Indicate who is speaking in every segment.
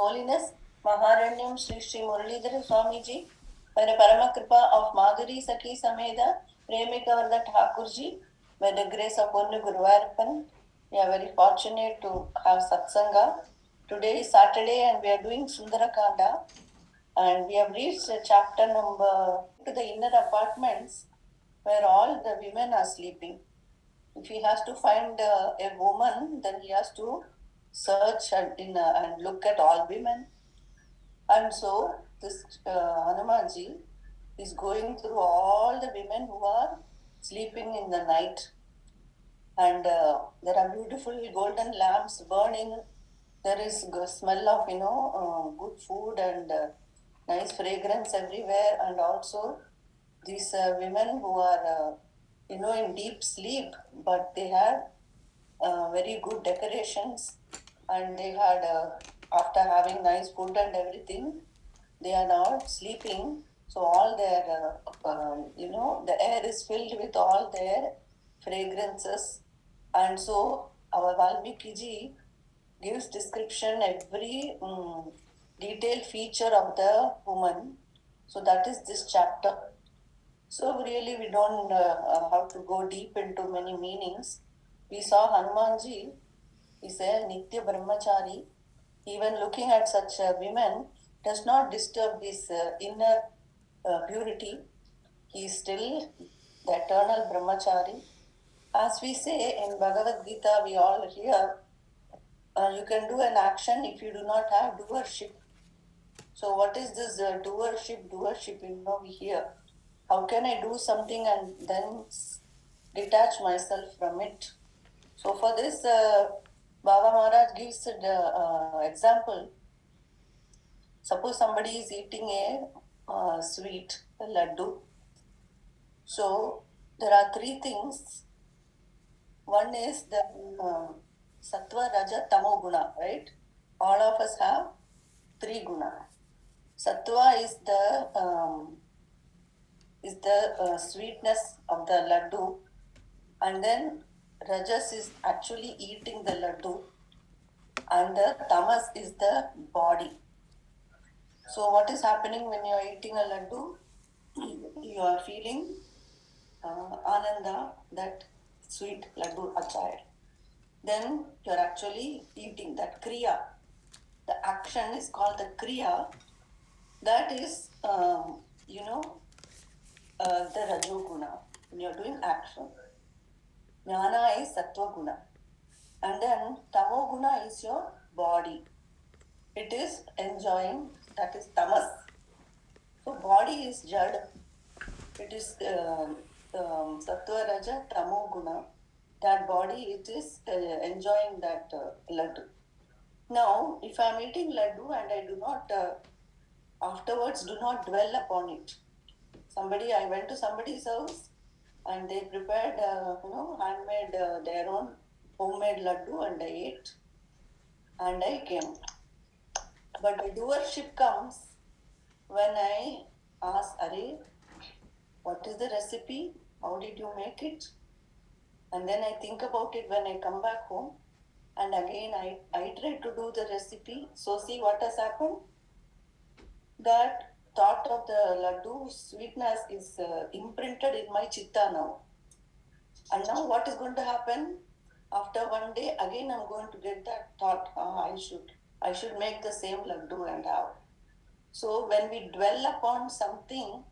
Speaker 1: Holiness Maharanyam Sri Muralidhara Swamiji, by the Paramakripa of Madhuri Saki Sameda, Premikavarda Thakurji, by the grace of Ponnu Guruvarpan, we are very fortunate to have Satsanga. Today is Saturday and we are doing Sundara Kanda, and we have reached chapter number to the inner apartments where all the women are sleeping. If he has to find a woman, then he has to search and look at all women. And so this Hanumanji is going through all the women who are sleeping in the night. And there are beautiful golden lamps burning. There is smell of, good food and nice fragrance everywhere. And also these women who are, in deep sleep, but they had very good decorations, and they had, after having nice food and everything, they are now sleeping. So all their, the air is filled with all their fragrances. And so our Valmiki ji gives description every detailed feature of the woman. So that is this chapter. So really we don't have to go deep into many meanings. We saw Hanumanji is a Nitya Brahmachari. Even looking at such women does not disturb his inner purity. He is still the eternal Brahmachari. As we say in Bhagavad Gita, we all hear, you can do an action if you do not have doership. So what is this doership? Doership, we hear. How can I do something and then detach myself from it? So for this, Baba Maharaj gives an example. Suppose somebody is eating a sweet, a laddu. So there are three things. One is the Sattva, Raja, Tamo Guna, right? All of us have three guna. Sattva is the sweetness of the laddu, and then Rajas is actually eating the laddu, and the Tamas is the body. So what is happening when you are eating a laddu? You are feeling ananda, that sweet laddu achai. Then you are actually eating that kriya. The action is called the kriya. That is, the rajoguna. When you are doing action. Jnana is sattva guna. And then tamo guna is your body. It is enjoying, that is tamas. So body is jad. It is sattva, raja, tamo guna. That body, it is enjoying that laddu. Now, if I am eating laddu and I do not, afterwards do not dwell upon it. I went to somebody's house and they prepared, handmade their own homemade laddu, and I ate and I came. But the doership comes when I ask, Are, what is the recipe? How did you make it? And then I think about it when I come back home, and again I try to do the recipe. So see what has happened? That thought of the laddu sweetness is imprinted in my chitta now. And now what is going to happen? After one day, again I'm going to get that thought, I should make the same laddu and have. So when we dwell upon something,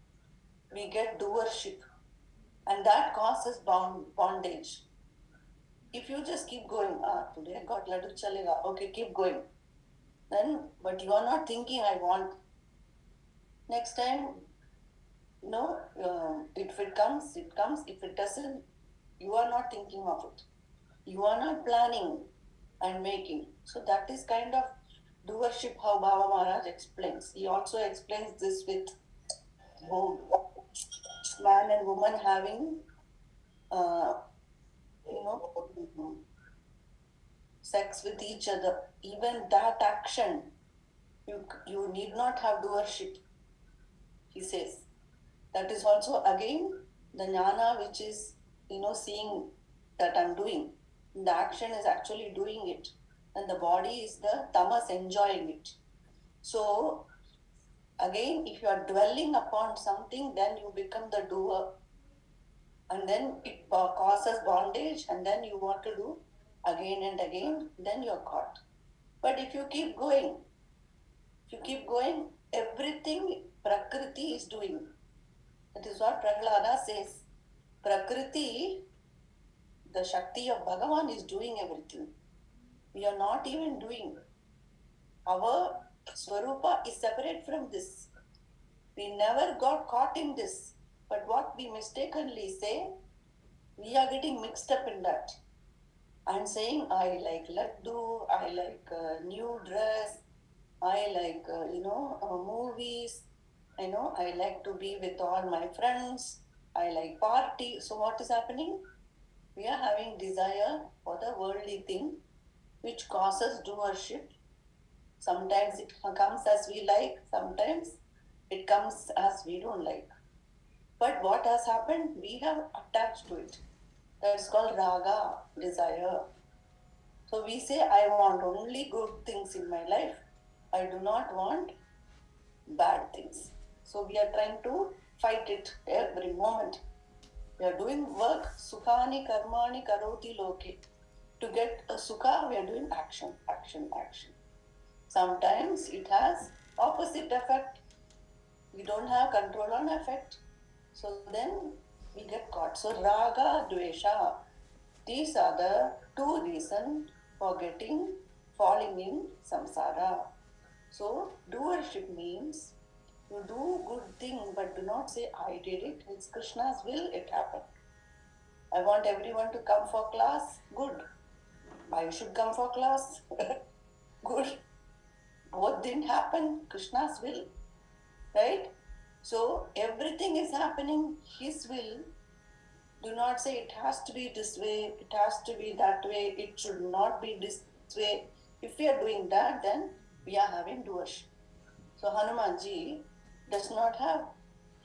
Speaker 1: we get doership, and that causes bondage. If you just keep going, today I got laddu chalega, okay, keep going. Then, but you are not thinking, I want. Next time, if it comes, it comes. If it doesn't, you are not thinking of it. You are not planning and making. So that is kind of doership, how Baba Maharaj explains. He also explains this with both man and woman having, sex with each other. Even that action, you need not have doership, he says. That is also again the jnana, which is, seeing that I'm doing. The action is actually doing it. And the body is the tamas enjoying it. So, again, if you are dwelling upon something, then you become the doer. And then it causes bondage, and then you want to do again and again, then you're caught. But if you keep going, everything Prakriti is doing. That is what Prahlada says. Prakriti, the Shakti of Bhagavan, is doing everything. We are not even doing. Our Swarupa is separate from this. We never got caught in this. But what we mistakenly say, we are getting mixed up in that. I'm saying I like laddu, I like a new dress, I like movies. I like to be with all my friends. I like party. So what is happening? We are having desire for the worldly thing, which causes doership. Sometimes it comes as we like. Sometimes it comes as we don't like. But what has happened? We have attached to it. That's called raga, desire. So we say, I want only good things in my life. I do not want bad things. So we are trying to fight it every moment. We are doing work, sukhani karmani karoti loke. To get a sukha, we are doing action, action, action. Sometimes it has opposite effect. We don't have control on effect. So then we get caught. So raga, dvesha, these are the two reasons for falling in samsara. So doership means you do good thing, but do not say I did it. It's Krishna's will, it happened. I want everyone to come for class. Good. I should come for class. Good. Both didn't happen. Krishna's will. Right? So everything is happening His will. Do not say it has to be this way, it has to be that way, it should not be this way. If we are doing that, then we are having doership. So Hanumanji does not have,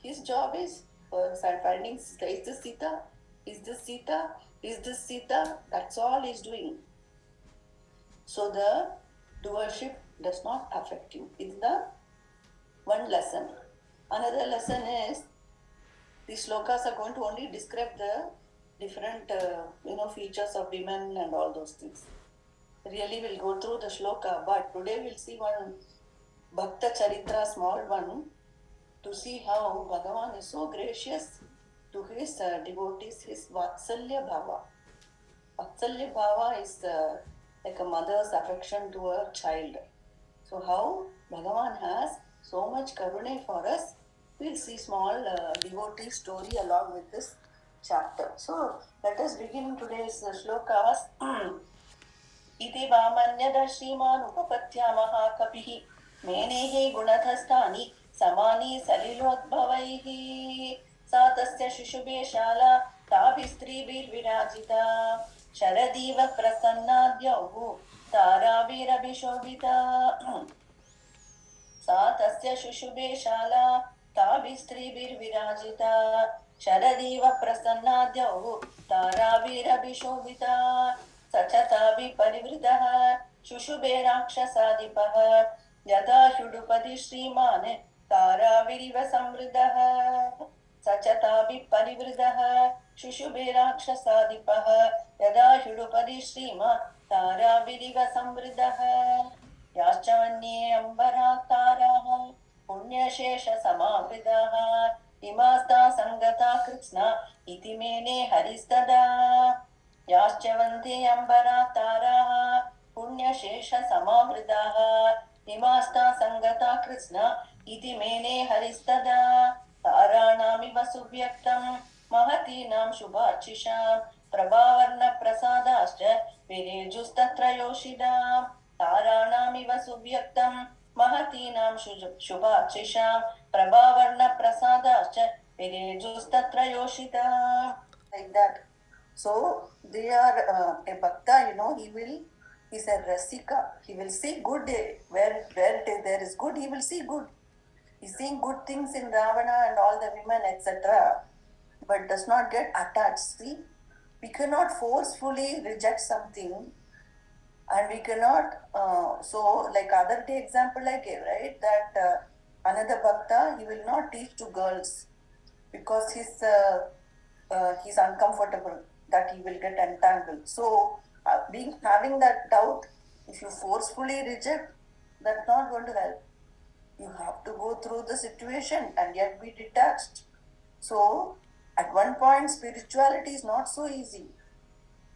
Speaker 1: his job is finding, is this Sita? Is this Sita? Is this Sita? That's all he's doing. So the doership does not affect you. It's the one lesson. Another lesson is, these slokas are going to only describe the different features of women and all those things. Really we'll go through the shloka, but today we'll see one Bhakta Charitra, small one, to see how Bhagavan is so gracious to his devotees, his Vatsalya Bhava. Vatsalya Bhava is like a mother's affection to her child. So how Bhagavan has so much karune for us, we'll see small devotee story along with this chapter. So let us begin today's shlokas. इति वामन्यद श्रीमानुपपत्यामः कपिः मेनेः गुणधस्तानि समानि सलिलोद्भवैः सा तस्य शिशुभे शाला ताभिस्त्रीभिर्विराजिता शरदीव प्रसन्नाद्यौः ताराभिरभिशोभिता सा तस्य शुशुभे शाला ताभिस्त्रीभिर्विराजिता शरदीव प्रसन्नाद्यौः ताराभिरभिशोभिता सचताभि परिवृतः शुशुभे राक्षसाधिपः यथा ह्युडुपदि श्रीमान् ताराभिरिव संवृतः सचताभि परिवृतः शुशुभे राक्षसाधिपः यथा ह्युडुपदि श्रीमान् ताराभिरिव संवृतः याश्च वन्ये अम्बराताराः पुण्यशेषसमावृताः इमास्ता सङ्गता कृत्स्ना इति मेने हरिस्तदा याश्च वन्दे अम्बराताराः पुण्यशेषसमावृताः इमास्ता सङ्गता कृत्स्ना इति मेने हरिस्तदा ताराणामिव सुव्यक्तं महतीनां शुभार्चिषां प्रभावर्णप्रसादाश्च विरेजुस्तत्र योषितां ताराणामिव सुव्यक्तं महतीनां शुभार्चिषां प्रभावर्णप्रसादाश्च विरेजुस्तत्र योषितां. Like that. So they are a bhakta, he's a rasika. He will see good where there is good, he will see good. He's seeing good things in Ravana and all the women, etc. But does not get attached. See, we cannot forcefully reject something And we cannot, so like other day example I gave, right, that another bhakta, he will not teach to girls because he's uncomfortable that he will get entangled. So being having that doubt, if you forcefully reject, that's not going to help. You have to go through the situation and yet be detached. So at one point, spirituality is not so easy.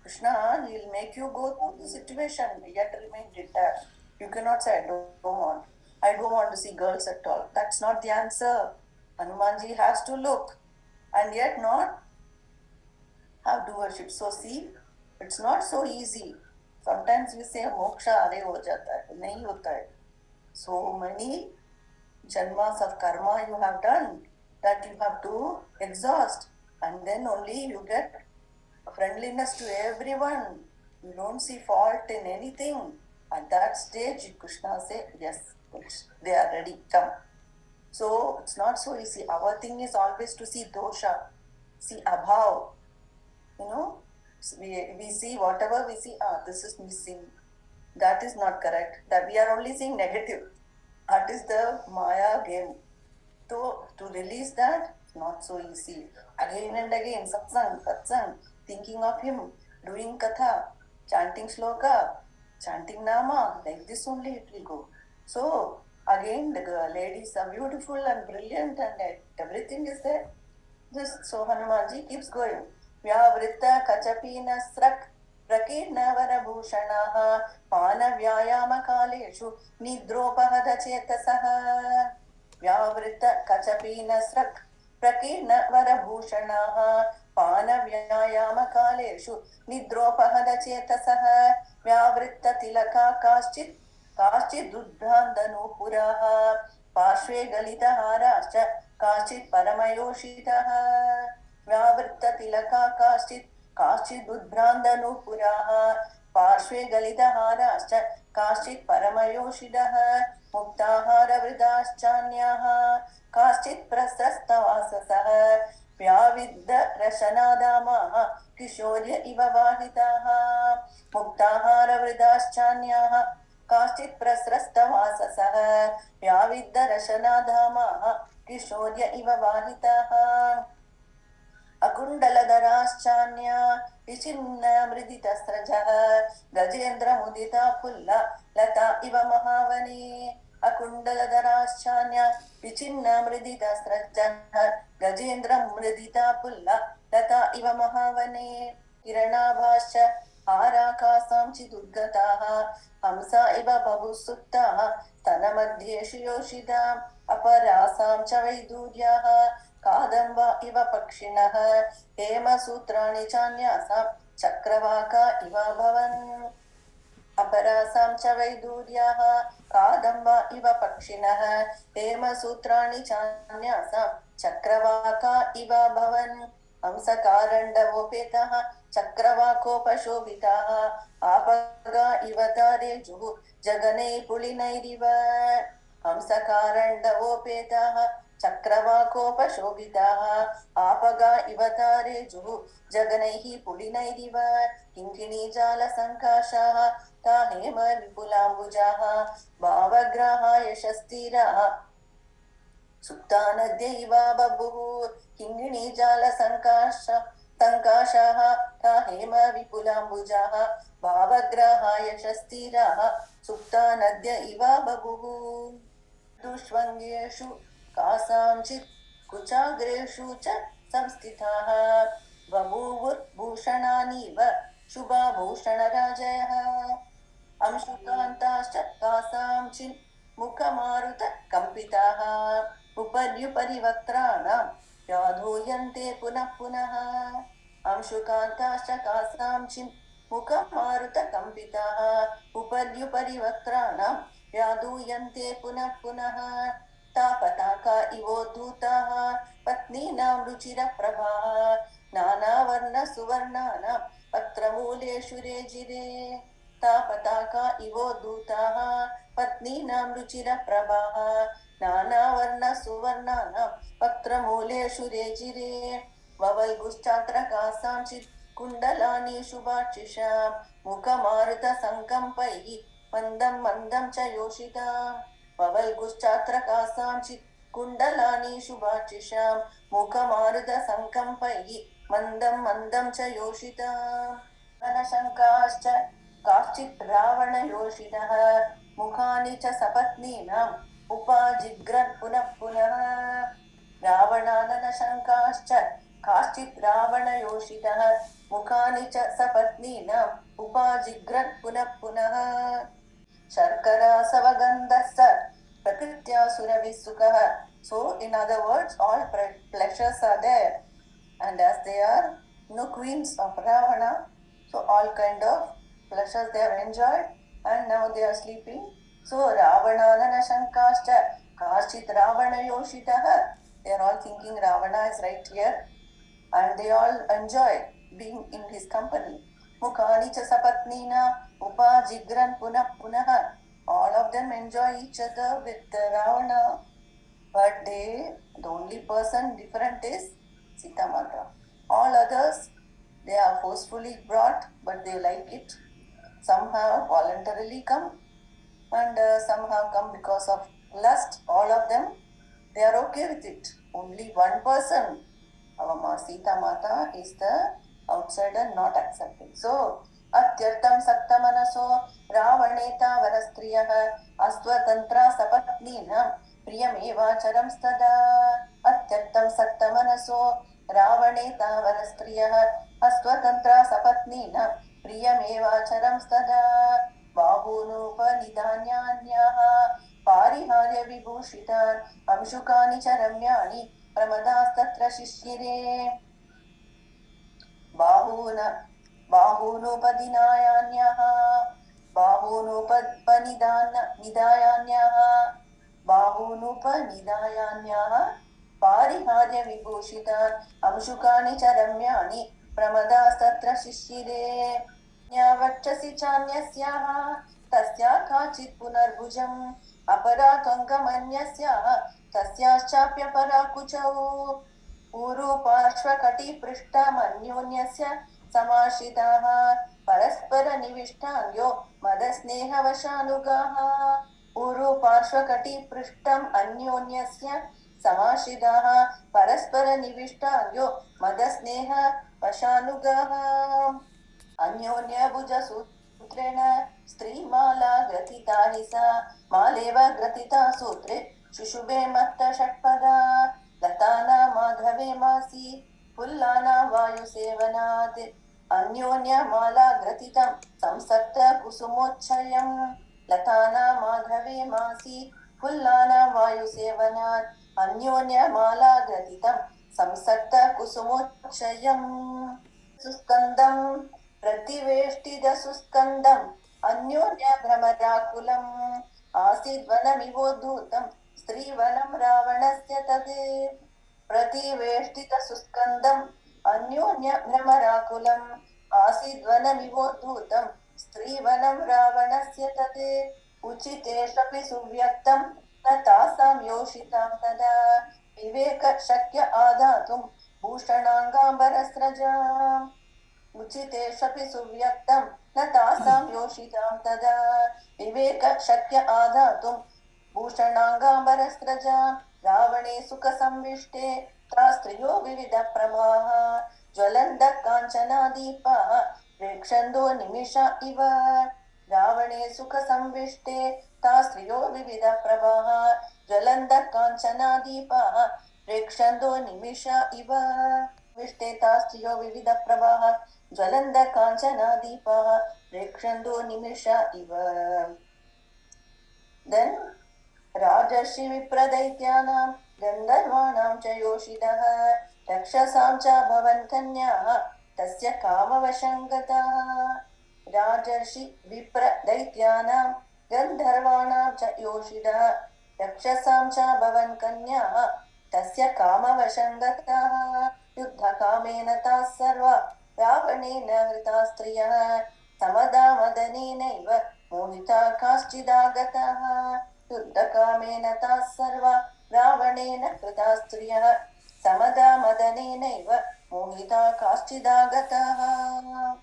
Speaker 1: Krishna, he'll make you go through the situation, yet remain detached. You cannot say, I don't want to see girls at all. That's not the answer. Hanumanji has to look and yet not have doership. So see, it's not so easy. Sometimes we say moksha are ho jata hai, nahi hota hai. So many janmas of karma you have done that you have to exhaust, and then only you get friendliness to everyone. You don't see fault in anything. At that stage, Krishna say, yes, they are ready, come. So it's not so easy. Our thing is always to see dosha, see abhav. You know, we see whatever we see, this is missing. That is not correct. That we are only seeing negative. That is the Maya game. So to release that, not so easy. Again and again, satsang, thinking of him, doing katha, chanting sloka, chanting nama, like this only it will go. So again, the ladies are beautiful and brilliant and everything is there. Just so Hanumanji keeps going. Vyavritta kachapina srak प्रकीर्णवरभूषणाः पानव्यायामकालेषु निद्रोपहतचेतसः व्यावृतकचपीनस्रक् प्रकीर्णवरभूषणाः पानव्यायामकालेषु निद्रोपहतचेतसः व्यावृत्ततिलका काश्चिदुद्भ्रान्तनूपुराः पार्श्वे गलितहाराश्च काश्चित् परमयोषितः व्यावृत्ततिलका काश्चिदुद्भ्रान्तनूपुराः पार्श्वे गलितहाराश्च काश्चित् परमयोषितः मुक्ताहारवृदाश्चान्याः काश्चित् प्रस्रस्तवाससः व्याविद्धरशनादामाः किशोर्य इव वाहिताः मुक्ताहारवृदाश्चान्याः काश्चित् प्रस्रस्तवाससः व्याविद्धरशनादामाः किशोर्य इव वाहिताः अकुण्डलधराश्चान्या विचिन्नमृदितस्रजः गजेन्द्रमुदिता पुल्ला लता इव महावने अकुण्डलधराश्चान्या विचिन्नमृदितस्रजः गजेन्द्रमुदिता पुल्ला लता इव महावने किरणाभाश्च हाराकाशांचिदुद्गताः हंसा इव बभुसुप्ताः स्तनमध्येषु योषिताम् अपरासां च वैदूर्याः कादम्ब इव पक्षिणः हेमसूत्राणि चान्यासां चक्रवाका इव भवन् अपरासां च वैदूर्याः कादम्ब इव पक्षिणः हेमसूत्राणि चान्यासां चक्रवाका इव भवन् हंसकारण्डवोपेतः चक्रवाकोपशोभिताः आपगा इव तारेजुः जगने पुलिनैरिव हंसकारण्डवोपेताः चक्रवाकोपशोभिताः आपगा इव तारेजुः जगनैः पुलिनैरिव किङ्किणीजालसङ्काशाः ता हेम विपुलाम्बुजाः भावग्राहा यशस्थिराः सुप्ता नद्य इव बभुः किङ्किणीजालसङ्काशाः ता हेम विपुलाम्बुजाः भावग्राहा यशस्थिराः सुप्ता नद्य इव बभुः दुष्वङ्गेषु कासांचित् कुचाग्रेषु च संस्थिताः बभूवुर्भूषणानीव शुभाभूषणराजयः अंशुकान्ताश्च कासांचिन् मुखमारुतकम्पिताः उपर्युपरि वक्त्राणां व्याधूयन्ते पुनः पुनः अंशुकान्ताश्च कासांचिन् मुखमारुतकम्पिताः उपर्युपरि वक्त्राणां व्याधूयन्ते पुनः पुनः तापताका इवोद्धूताः पत्नीनां रुचिरप्रभाः नानावर्णसुवर्णानां पत्रमूलेषु रेजिरे तापताका इवोद्धूताः पत्नीनां रुचिरप्रभाः नानावर्णसुवर्णानां पत्रमूलेषु रेजिरे ववल्गुश्चात्र कासांचित् कुण्डलानि शुभाक्षिषां मुखमारुतसङ्कम्पैः मन्दं मन्दं च योषिता ववल्गुश्चात्रकासाञ्चित् कुण्डलानि शुभाक्षिषां मुखमारुतसङ्कम्पैः मन्दं मन्दं च योषिता शङ्काश्च काश्चित् रावणयोषितः मुखानि च सपत्नीनाम् उपाजिग्रन् पुनः पुनः रावणाननशङ्काश्च काश्चित् रावणयोषितः मुखानि च सपत्नीनाम् उपाजिग्रन् पुनः पुनः शर्करासवगन्धस्य प्रकृत्यासुरविसुखः. So in other words, all pleasures are there, and as they are queens of Ravana, so all kind of pleasures they have enjoyed, and now they are sleeping. So Ravananana Shankascha Kashchit Ravana Yoshitaha, they are all thinking Ravana is right here, and they all enjoy being in his company. Mukhani cha sapatnina upajigran punah punah. All of them enjoy each other with Ravana, but the only person different is Sita Mata. All others, they are forcefully brought, but they like it. Some have voluntarily come, and some have come because of lust. All of them, they are okay with it. Only one person, our Sita Mata, is the outsider, not accepting. So, Atyartam Saktamanaso Ravaneta Varastriyah Aswatantra Sapatnina Priyamevacharam Stada. Atyartam Saktamanaso Ravaneta Varastriyah Aswatantra Sapatnina Priyamevacharam Stada. बाहूनोपनिधान्यान्याः पारिहार्य विभूषितान् अंशुकानि च रम्याणि प्रमदास्तत्र शिशिरे बाहूनोपनिधान्याः पारिहार्य विभूषितान् अंशुकानि च रम्याणि प्रमदास्तत्र शिशिरे वक्षसि चान्यस्याः तस्या काचित् पुनर्भुजम् अपरा त्वङ्गमन्यस्याः तस्याश्चाप्यपरा कुचौ ऊरुपार्श्वकटिपृष्ठमन्योन्यस्य समाश्रिताः परस्परनिविष्टाङ्गो मदस्नेहवशानुगाः ऊरुपार्श्वकटिपृष्ठम् अन्योन्यस्य समाश्रिताः परस्परनिविष्टाङ्गो मदस्नेहवशानुगाः अन्योन्यभुजसूत्रेण स्त्रीमाला ग्रथिता हि सा मालेव ग्रथिता सूत्रे शुशुभे मत्तषट्पदा लताना माधवे मासी फुल्लाना वायुसेवनात् अन्योन्यमाला ग्रथितं संसक्त कुसुमोच्छयम् लताना माधवे मासी फुल्लाना वायुसेवनात् अन्योन्यमाला ग्रथितं संसक्त कुसुमोच्छयम् सुस्कन्दम् प्रतिवेष्टितसुस्कन्दम् अन्योन्यभ्रमराकुलम् आसीद्वनमिवोद्धूतं स्त्रीवनं रावणस्य तत् प्रतिवेष्टितसुस्कन्दम् अन्योन्यभ्रमराकुलम् आसीद्वनमिवोद्धूतं स्त्रीवनं रावणस्य तत् उचितेष्वपि सुव्यक्तं न तासां योषितां तदा विवेकशक्य आदातुं भूषणाङ्गाम्बरस्रजाम् उचितेष्वपि सुव्यक्तं न तासां योषितां तदा विवेकशक्य आदातुं भूषणाङ्गाम्बरस्रजाम् रावणे सुखसंविष्टे ता स्त्रियो विविधप्रभाः ज्वलन्तः काञ्चनादीपाः प्रेक्षन्तो निमिष इव रावणे सुखसंविष्टे ता स्त्रियो विविधप्रभाः ज्वलन्तः काञ्चनादीपाः प्रेक्षन्तो निमिष इव विष्टेता स्त्रियो विविधप्रभाः ज्वलन्तः काञ्चनादीपाः प्रेक्षन्तो निमिष इव. Then राजर्षि विप्रदैत्यानां गन्धर्वाणां च योषितः रक्षसां च भवन् कन्याः तस्य कामवशं गताः राजर्षि विप्रदैत्यानां गन्धर्वाणां च योषितः रक्षसां च भवन् कन्याः तस्य कामवशं गताः युद्धकामेन ताः सर्वा रावणेन हृता स्त्रियः समदा मदनेनैव मोहिता काश्चिदागताः युद्धकामेन ताः सर्वा रावणेन कृता स्त्रियः समदा मदनेनैव mohita kaschidagataha.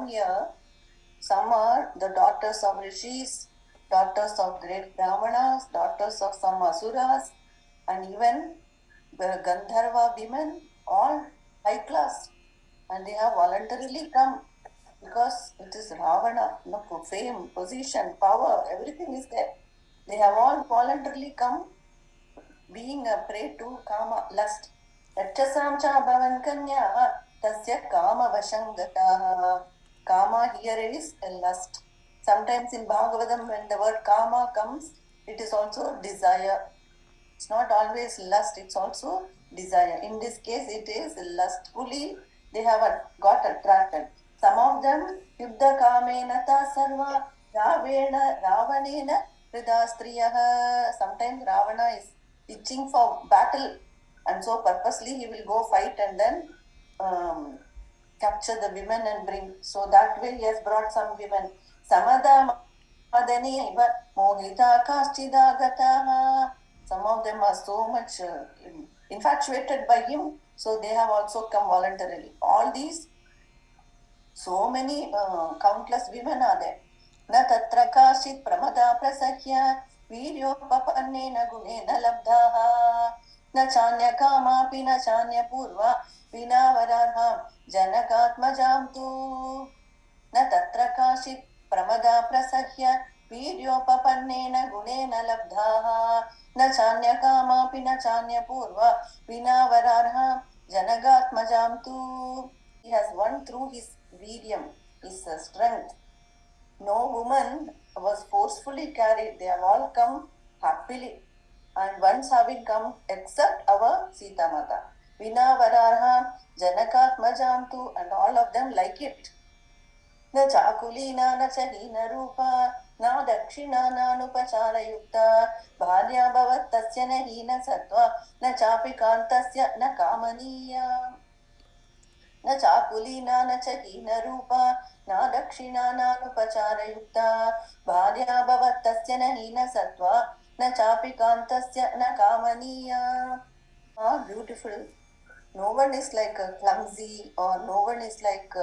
Speaker 1: Here, some are the daughters of rishis, daughters of great brahmanas, daughters of some asuras, and even the Gandharva women, all high class, and they have voluntarily come because it is Ravana, fame, position, power, everything is there. They have all voluntarily come, being a prey to kama, lust. Rachasam cha bhavan kanya tasya kama vashangataha. Kama here is a lust. Sometimes in Bhagavatam, when the word kama comes, it is also desire. It's not always lust, it's also desire. In this case, it is lustfully they have got attracted. Some of them, Yuddha Kamenata Sarva Ravanena Hridastriyaha. Sometimes Ravana is itching for battle, and so purposely he will go fight and then capture the women and bring. So that way he has brought some women. Samada Madani Mohita Kastidagataha. Some of them are so much infatuated by him, so they have also come voluntarily. All these, so many countless women are there. Na tatra kasit pramada prasakya viryopapannena gunena labdhaha na chanya kamapi na chanya purva vinavararham janakatmajam tu na tatra kasit pramada prasakya वीर्योपपन्नेन गुणेन लब्धाः न चान्यकामापि न चान्यपूर्वा विना वरार्हा जनगात्मजां तु. He has won through his viryam, his strength. No woman was forcefully carried. They have all come happily. And once having come, except our Sita Mata. Vina Vararha, Janakatmajam tu, and all of them like it. न चाकुलीना न च हीनरूपा न दक्षिणा नानुपचारयुक्ता भार्या भवत्तस्य न हीनसत्त्वा न चापि कान्तस्य न कामनीया न चाकुलीना न च हीनरूपा न दक्षिणा नानुपचारयुक्ता भार्या भवत्तस्य न हीनसत्त्वा न चापि कान्तस्य न कामनीया. Beautiful. No one is like clumsy, or no one is like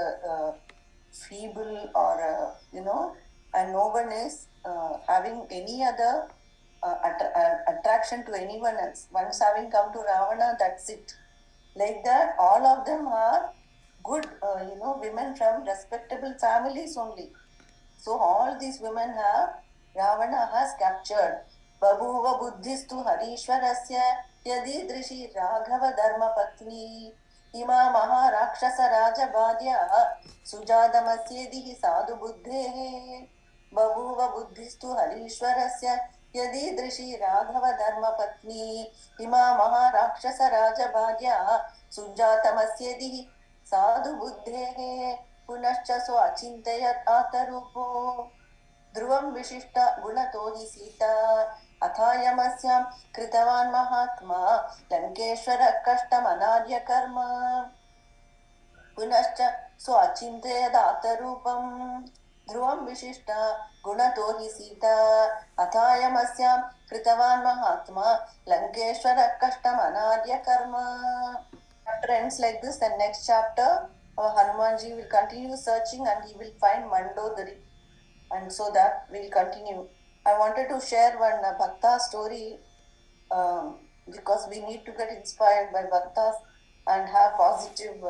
Speaker 1: feeble, or and no one is having any other attraction to anyone else. Once having come to Ravana, that's it. Like that, all of them are good, women from respectable families only. So all these women have Ravana has captured. Babuva buddhistu harishwarasya yadidrishi raghava dharma patni ima maharakshasa rajabhadya sujadamasyedihi sadhu buddhehe. Babuva buddhistu harishwarasya यदीदृशी Raghav धर्म पत्नी इमा महाराक्षस राजभार्या सुजातमस्येदिः साधु बुद्धेः पुनश्च सो अचिन्तयत् आतरूपो ध्रुवं विशिष्ट गुणतो हि सीता अथायमस्यां कृतवान् महात्मा लङ्केश्वर कष्टमनार्य कर्म पुनश्च सो अचिन्तयदातरूपम् ध्रुवं विशिष्ट गुणतो हि सीता अथायमस्यां कृतवान् महात्मा लङ्केश्वर कष्टमनार्य कर्म. Chapter ends like this. The next chapter, Hanumanji will continue searching and he will find Mandodari, and so that will continue. I wanted to share one Bhakta story because we need to get inspired by Bhaktas and have positive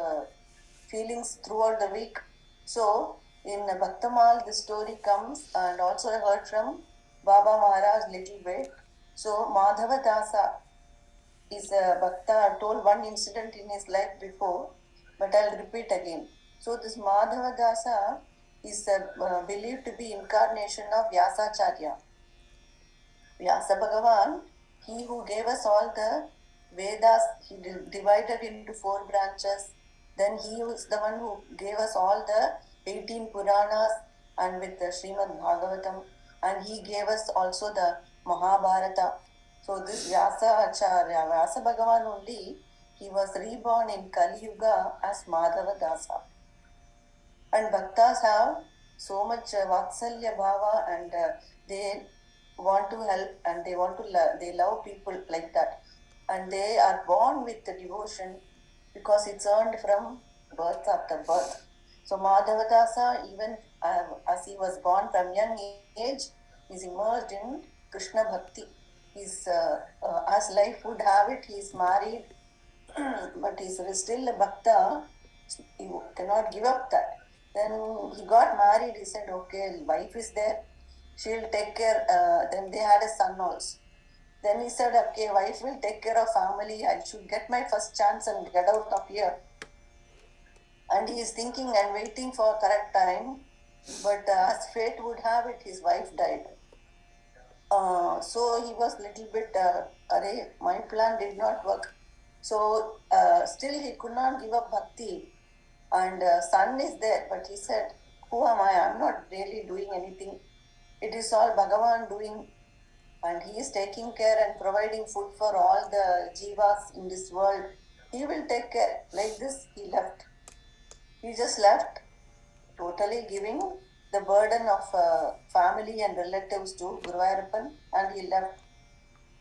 Speaker 1: feelings throughout the week. So in Bhaktamal, the story comes, and also I heard from Baba Maharaj little bit. So Madhavadasa is a Bhakta. I've told one incident in his life before, but I'll repeat again. So this Madhavadasa is believed to be incarnation of Vyasacharya. Vyasa Bhagavan, he who gave us all the Vedas, he divided into 4 branches. Then he was the one who gave us all the 18 Puranas and with the Srimad Bhagavatam, and he gave us also the Mahabharata. So this Vyasa Acharya, Vyasa Bhagavan only, he was reborn in Kali Yuga as Madhavadasa. And Bhaktas have so much Vatsalya Bhava, and they want to help, and they want to they love people like that, and they are born with the devotion. because it's earned from birth after birth. So Madhavadasa, even as he was born from young age, is immersed in Krishna Bhakti. He's, as life would have it, he is married, but he's still a bhakta. He cannot give up that. Then he got married. He said, okay, wife is there. She'll take care. Then they had a son also. Then he said, okay, wife will take care of family. I should get my first chance and get out of here. And he is thinking and waiting for correct time. But as fate would have it, his wife died. So he was little bit, my plan did not work. So still he could not give up bhakti. And son is there, but he said, who am I? I'm not really doing anything. It is all Bhagavan doing. And he is taking care and providing food for all the jivas in this world. He will take care. Like this, he left. He just left, totally giving the burden of family and relatives to Guruvayurappan, and he left.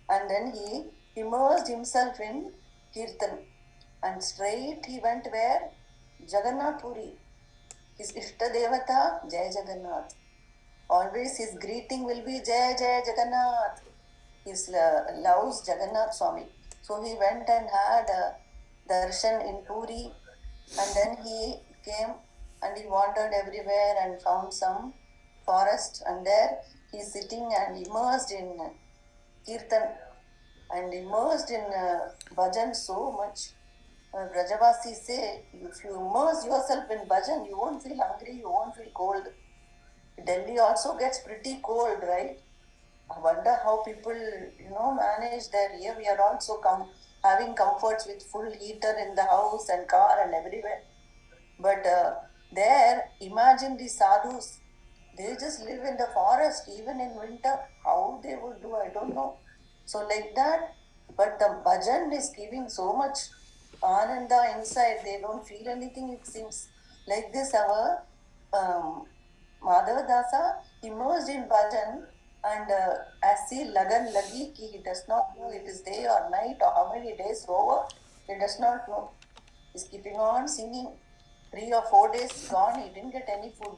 Speaker 1: And then he immersed himself in Kirtan. And straight he went where? Jagannatha Puri. His Ishta Devata, Jai Jagannath. Always his greeting will be Jai Jai Jagannath. He loves Jagannath Swami. So he went and had a darshan in Puri, and then he came and he wandered everywhere and found some forest, and there he is sitting and immersed in Kirtan and immersed in bhajan so much. Brajavasi say, if you immerse yourself in bhajan, you won't feel hungry, you won't feel cold. Delhi also gets pretty cold, right? I wonder how people, manage their here. We are also having comforts with full heater in the house and car and everywhere. But there, imagine the sadhus. They just live in the forest even in winter. How they would do, I don't know. So like that, but the bhajan is giving so much ananda inside. They don't feel anything. It seems like this. Our Madhavadasa immersed in bhajan, and as he lagan lagi ki, he does not know it is day or night or how many days over. He does not know. He's keeping on singing. 3 or 4 days gone, he didn't get any food.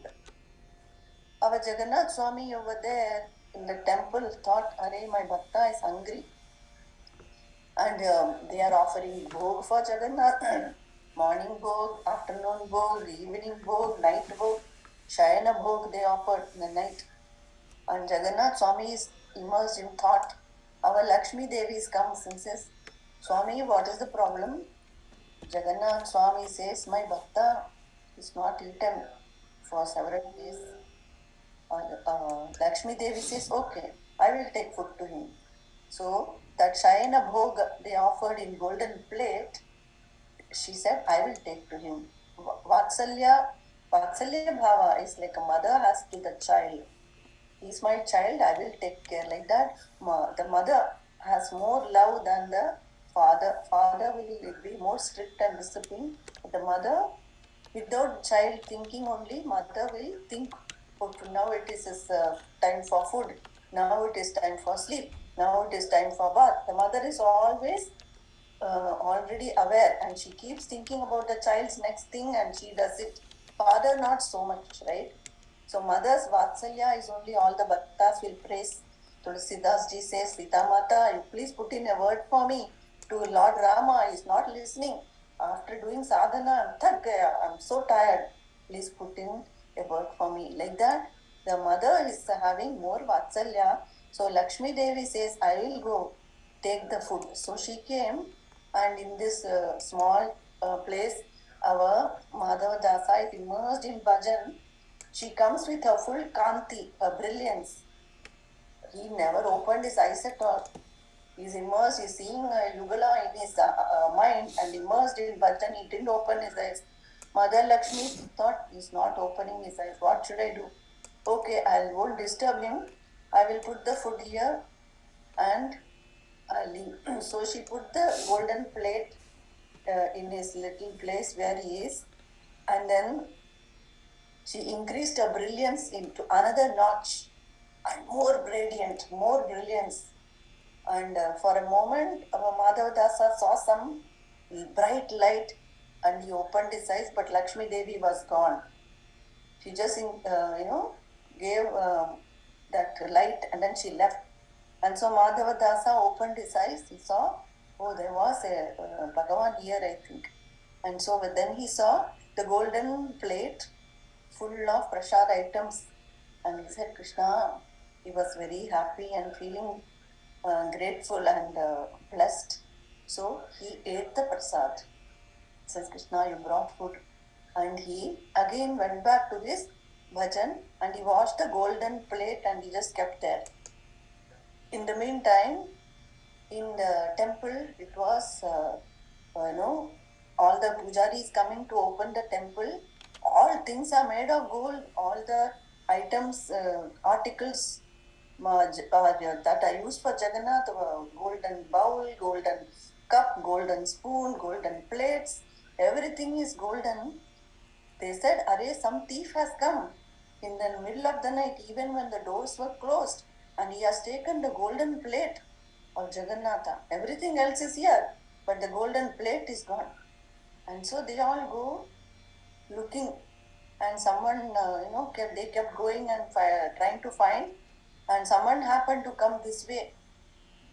Speaker 1: Our Jagannath Swami over there in the temple thought, Arey, my bhakta is hungry. And they are offering bhog for Jagannath. Morning bhog, afternoon bhog, evening bhog, night bhog. Shayana bhog they offered in the night. And Jagannath Swami is immersed in thought. Our Lakshmi Devi comes and says, Swami, what is the problem? Jagannath Swami says, my bhakta is not eaten for several days. Lakshmi Devi says, okay, I will take food to him. So that Shayana Bhog they offered in golden plate, she said, I will take to him. Vatsalya Bhava is like a mother has to the child. He's my child, I will take care. Like that, the mother has more love than the father. Father will be more strict and disciplined. The mother, without child thinking only, mother will think, okay, now it is time for food. Now it is time for sleep. Now it is time for bath. The mother is always already aware, and she keeps thinking about the child's next thing and she does it. Father, not so much, right? So mother's Vatsalya is only all the bhaktas will praise. Tulsidasji says, Sita Mata, you please put in a word for me to Lord Rama. He is not listening. After doing sadhana, I'm thak gaya. I'm so tired. Please put in a word for me. Like that, the mother is having more Vatsalya. So Lakshmi Devi says, I will go take the food. So she came, and in this small place, our Madhavdasa is immersed in bhajan. She comes with her full kanti, her brilliance. He never opened his eyes at all. He's immersed, he's seeing a Yugala in his mind and immersed in bhajan. He didn't open his eyes. Mother Lakshmi thought he's not opening his eyes. What should I do? Okay, I won't disturb him. I will put the food here and I'll leave. So she put the golden plate in his little place where he is, and then she increased her brilliance into another notch and more radiant, more brilliance. And for a moment, our Madhavdasa saw some bright light. and he opened his eyes, but Lakshmi Devi was gone. She just, gave that light and then she left. And so Madhavadasa opened his eyes. He saw, oh, there was a Bhagavan here, I think. And so then he saw the golden plate full of prasad items. And he said, Krishna, he was very happy and feeling grateful and blessed. So he ate the prasad. Says, Krishna, you brought food. And he again went back to his bhajan and he washed the golden plate and he just kept there. In the meantime, in the temple, it was, all the pujaris coming to open the temple. All things are made of gold. All the items, articles that are used for Jagannath, golden bowl, golden cup, golden spoon, golden plates, everything is golden. They said, Array, some thief has come in the middle of the night, even when the doors were closed, and he has taken the golden plate of Jagannatha. Everything else is here, but the golden plate is gone. And so they all go looking, and someone, they kept going and trying to find, and someone happened to come this way,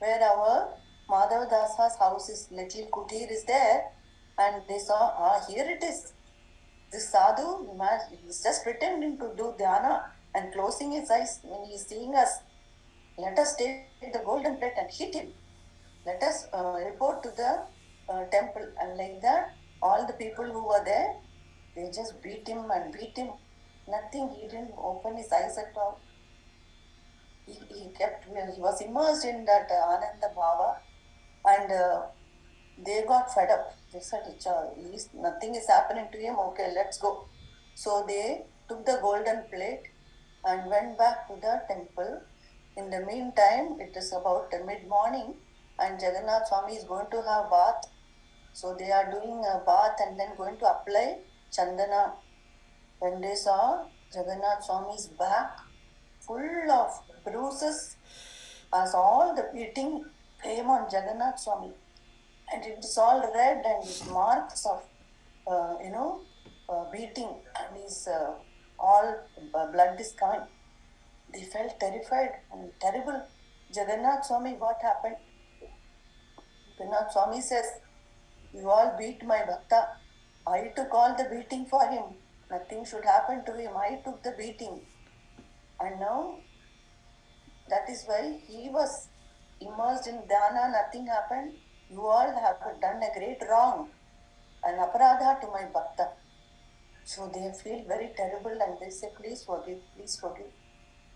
Speaker 1: where our Madhavdasa's house is, little kutir is there, and they saw, here it is. This sadhu, he's just pretending to do dhyana and closing his eyes when he's seeing us. Let us take the golden plate and hit him. Let us report to the temple. And like that, all the people who were there, they just beat him and beat him. Nothing, he didn't open his eyes at all. He was immersed in that Ananda Bhava, and they got fed up. They said, at least nothing is happening to him. Okay, let's go. So they took the golden plate and went back to the temple. In the meantime, it is about mid-morning and Jagannath Swami is going to have bath. So they are doing a bath and then going to apply chandana. When they saw Jagannath Swami's back full of bruises, as all the beating came on Jagannath Swami, and it is all red and with marks of, beating, and his all blood is coming. They felt terrified and terrible. Jagannath Swami, what happened? Jagannath Swami says, you all beat my bhakta. I took all the beating for him. Nothing should happen to him. I took the beating. And now, that is why he was immersed in dhyana, nothing happened. You all have done a great wrong, an aparadha to my bhakta. So they feel very terrible and they say, please forgive, please forgive.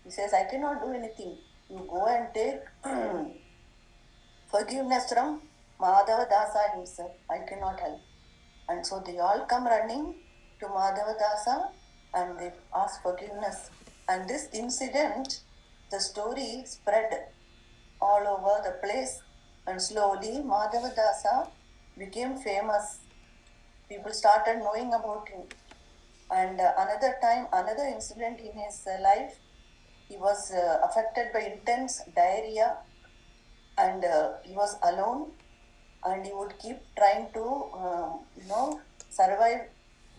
Speaker 1: He says, I cannot do anything. You go and take forgiveness from Madhavadasa himself. I cannot help. And so they all come running to Madhavadasa and they ask forgiveness. And this incident, the story spread all over the place. And slowly Madhavadasa became famous. People started knowing about him. And another incident in his life, he was affected by intense diarrhea and he was alone and he would keep trying to, survive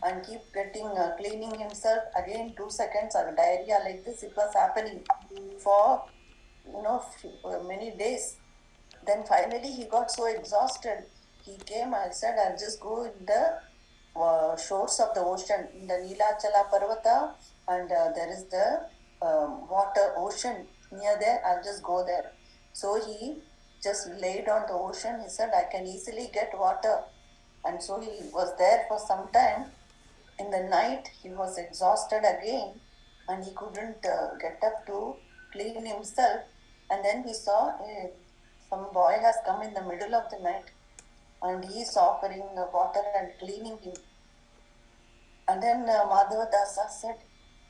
Speaker 1: and keep cleaning himself. Again, 2 seconds of diarrhea like this, it was happening for, many days. Then finally he got so exhausted. He came and said, I'll just go in the shores of the ocean, in the Nilachala Parvata, and there is the water, ocean near there. I'll just go there. So he just laid on the ocean. He said, I can easily get water. And so he was there for some time. In the night, he was exhausted again and he couldn't get up to clean himself. And then he saw some boy has come in the middle of the night and he is offering water and cleaning him. And then Madhavadasa said,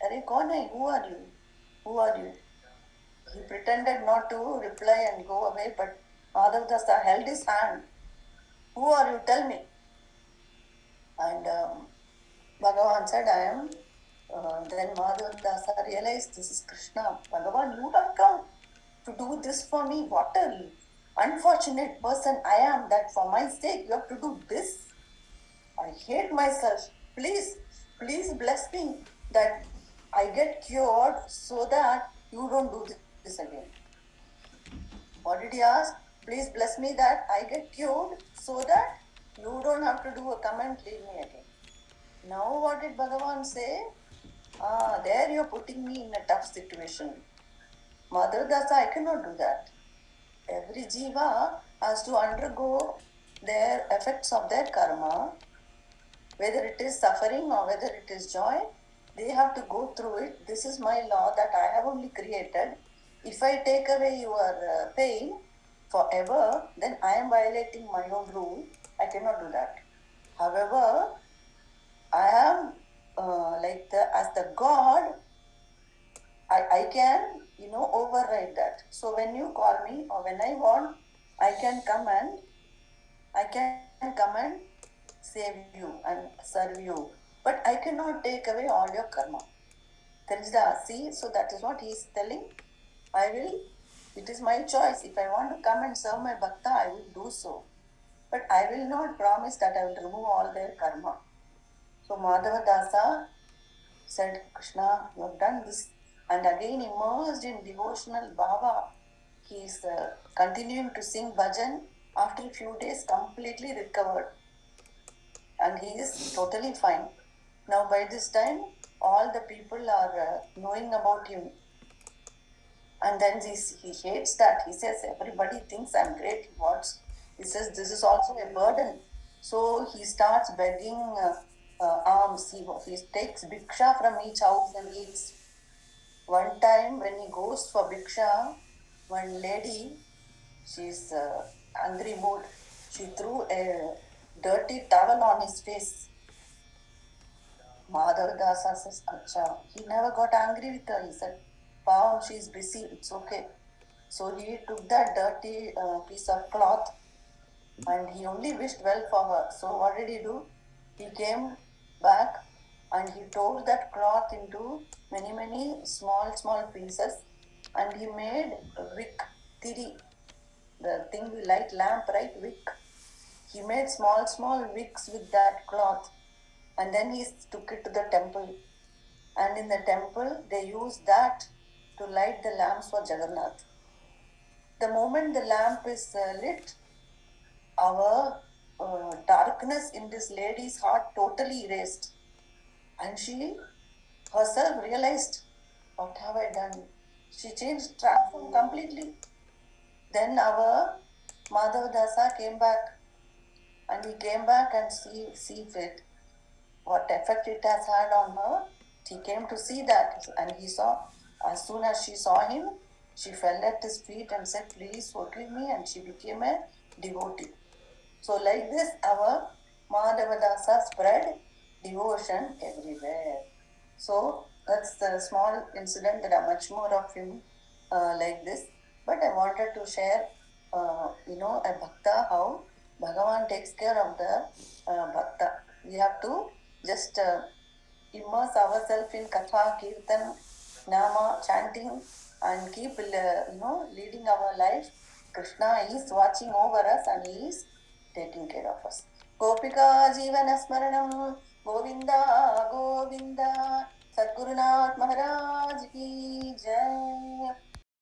Speaker 1: Arey, kaun hai? Who are you? Who are you? He pretended not to reply and go away, but Madhavadasa held his hand. Who are you? Tell me. And Bhagavan said, I am. Then Madhavadasa realized, this is Krishna. Bhagavan, you have come to do this for me. What a unfortunate person I am that for my sake you have to do this. I hate myself. Please, please bless me that I get cured so that you don't do this again. What did he ask? Please bless me that I get cured so that you don't have to do a come and leave me again. Now what did Bhagavan say? There you're putting me in a tough situation. Madhavdas, I cannot do that. Every jiva has to undergo their effects of their karma, whether it is suffering or whether it is joy, they have to go through it. This is my law that I have only created. If I take away your pain forever, then I am violating my own rule. I cannot do that. However, I am as the God, I can override that. So when you call me or when I want, I can come and save you and serve you. But I cannot take away all your karma. That is the see, so that is what he is telling. It is my choice. If I want to come and serve my bhakta, I will do so. But I will not promise that I will remove all their karma. So Madhavadasa said, Krishna, you have done this. And again immersed in devotional bhava, he is continuing to sing bhajan. After a few days, completely recovered. And he is totally fine. Now by this time, all the people are knowing about him. And then he hates that. He says, everybody thinks I'm great. He says, this is also a burden. So he starts begging alms. He takes bhiksha from each house and eats. One time when he goes for bhiksha, one lady, she's angry mood. She threw a dirty towel on his face. Madhavdas says, Acha. He never got angry with her. He said, Pavam, she's busy. It's okay. So he took that dirty piece of cloth and he only wished well for her. So what did he do? He came back and he tore that cloth into many, many small pieces and he made a wick, tiri, the thing we light lamp, right? Wick. He made small wicks with that cloth and then he took it to the temple. And in the temple, they used that to light the lamps for Jagannath. The moment the lamp is lit, our darkness in this lady's heart totally erased. And she herself realized, what have I done? She changed, transformed completely. Then our Madhavdasa came back and he came back and see it, what effect it has had on her. He came to see that and he saw, as soon as she saw him, she fell at his feet and said, please forgive me, and she became a devotee. So like this, our Madhavadasa spread devotion everywhere. So that's the small incident. There are much more of him like this. But I wanted to share, a bhakta, how Bhagavan takes care of the bhakta. We have to just immerse ourselves in katha, kirtan, nama, chanting, and keep leading our life. Krishna is watching over us and he is taking care of us. Gopika Jeevana Smaranam Govinda Govinda Sadgurunath Maharaj Ki Jai.